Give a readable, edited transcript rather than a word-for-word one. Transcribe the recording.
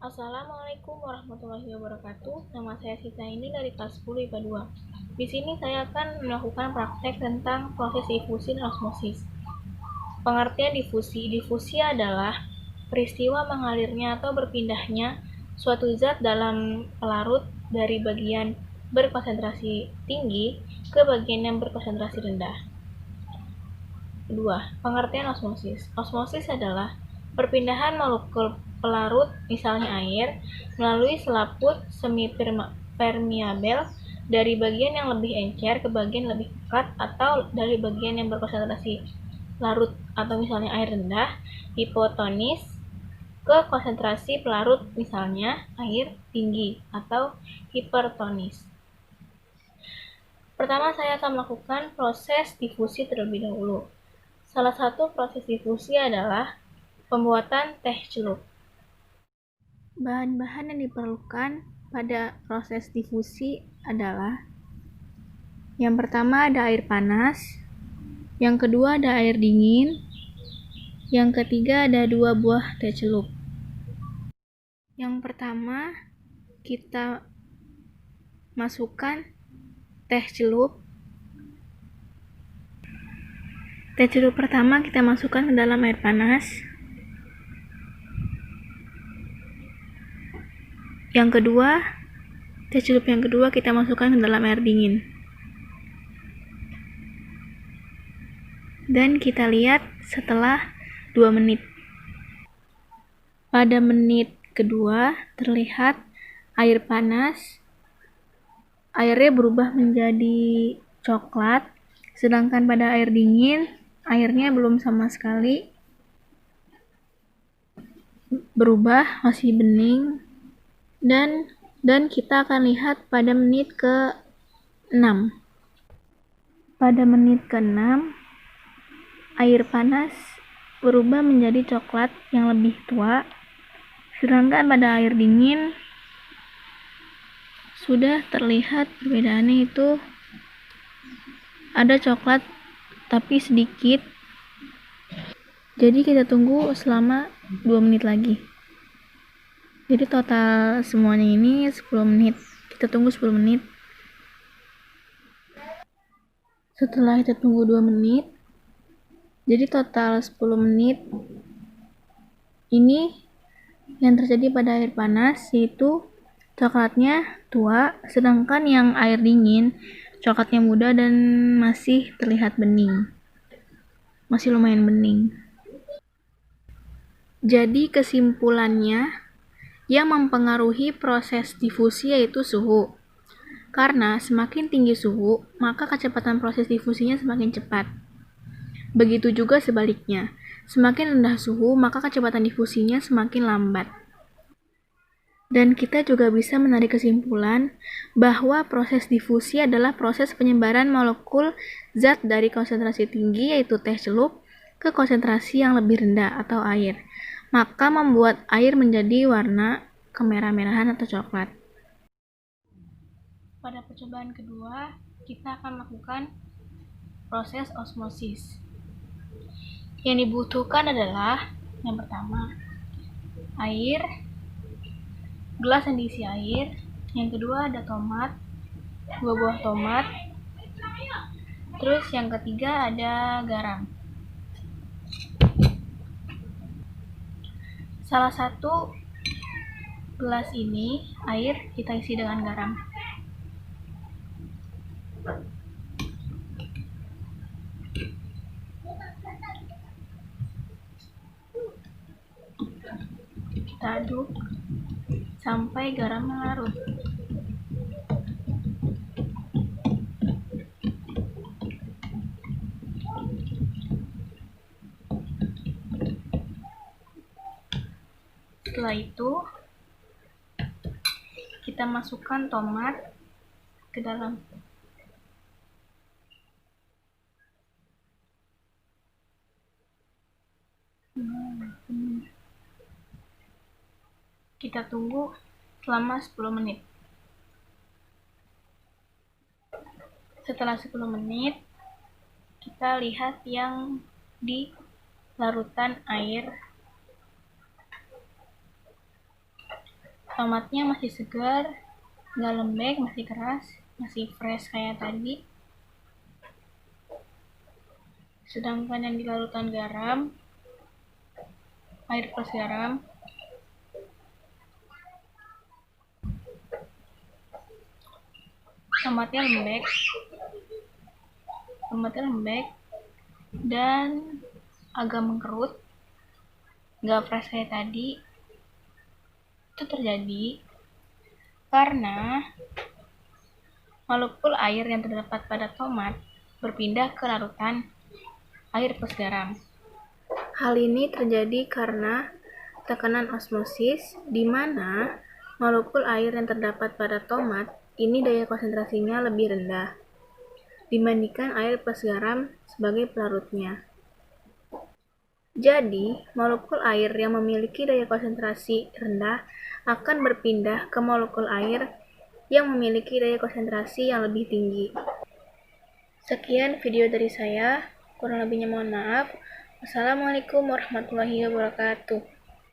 Assalamualaikum warahmatullahi wabarakatuh. Nama saya Sita ini dari kelas 10 IPA 2. Di sini saya akan melakukan praktek tentang proses difusi dan osmosis. Pengertian difusi. Difusi adalah peristiwa mengalirnya atau berpindahnya suatu zat dalam pelarut dari bagian berkonsentrasi tinggi ke bagian yang berkonsentrasi rendah. Kedua, pengertian osmosis. Osmosis adalah perpindahan molekul pelarut, misalnya air, melalui selaput semi-permeabel dari bagian yang lebih encer ke bagian lebih pekat, atau dari bagian yang berkonsentrasi larut atau misalnya air rendah, hipotonis, ke konsentrasi pelarut, misalnya air tinggi atau hipertonis. Pertama, saya akan melakukan proses difusi terlebih dahulu. Salah satu proses difusi adalah pembuatan teh celup. Bahan-bahan yang diperlukan pada proses difusi adalah: yang pertama ada air panas, yang kedua ada air dingin, yang ketiga ada 2 buah teh celup. Yang pertama, kita masukkan teh celup. Teh celup pertama kita masukkan ke dalam air panas. Yang kedua, teh celup yang kedua kita masukkan ke dalam air dingin. Dan kita lihat setelah 2 menit. Pada menit kedua terlihat air panas, airnya berubah menjadi coklat, sedangkan pada air dingin airnya belum sama sekali berubah, masih bening. Dan kita akan lihat pada menit ke-6. Pada menit ke-6 air panas berubah menjadi coklat yang lebih tua, sedangkan pada air dingin sudah terlihat perbedaannya, itu ada coklat tapi sedikit. Jadi kita tunggu selama 2 menit lagi. Jadi total semuanya ini 10 menit. Kita tunggu 10 menit. Setelah kita tunggu 2 menit, jadi total 10 menit ini yang terjadi pada air panas, yaitu coklatnya tua, sedangkan yang air dingin coklatnya muda dan masih terlihat bening, masih lumayan bening. Jadi kesimpulannya, yang mempengaruhi proses difusi yaitu suhu. Karena semakin tinggi suhu, maka kecepatan proses difusinya semakin cepat. Begitu juga sebaliknya, semakin rendah suhu, maka kecepatan difusinya semakin lambat. Dan kita juga bisa menarik kesimpulan bahwa proses difusi adalah proses penyebaran molekul zat dari konsentrasi tinggi, yaitu teh celup, ke konsentrasi yang lebih rendah atau air, maka membuat air menjadi warna kemerah-merahan atau coklat. Pada percobaan kedua, kita akan melakukan proses osmosis. Yang dibutuhkan adalah yang pertama, air, gelas yang diisi air. Yang kedua ada tomat, 2 buah tomat. Terus yang ketiga ada garam. Salah satu gelas ini air kita isi dengan garam. Kita aduk sampai garamnya larut. Setelah itu kita masukkan tomat ke dalam. Kita tunggu selama 10 menit. Setelah 10 menit, kita lihat yang di larutan air Tomatnya masih segar, nggak lembek, masih keras, masih fresh kayak tadi. Sedangkan yang di larutan garam, air plus garam, tomatnya lembek dan agak mengkerut, nggak fresh kayak tadi. Itu terjadi karena molekul air yang terdapat pada tomat berpindah ke larutan air plus garam. Hal ini terjadi karena tekanan osmosis, di mana molekul air yang terdapat pada tomat ini daya konsentrasinya lebih rendah dibandingkan air plus garam sebagai pelarutnya. Jadi, molekul air yang memiliki daya konsentrasi rendah akan berpindah ke molekul air yang memiliki daya konsentrasi yang lebih tinggi. Sekian video dari saya, kurang lebihnya mohon maaf. Wassalamualaikum warahmatullahi wabarakatuh.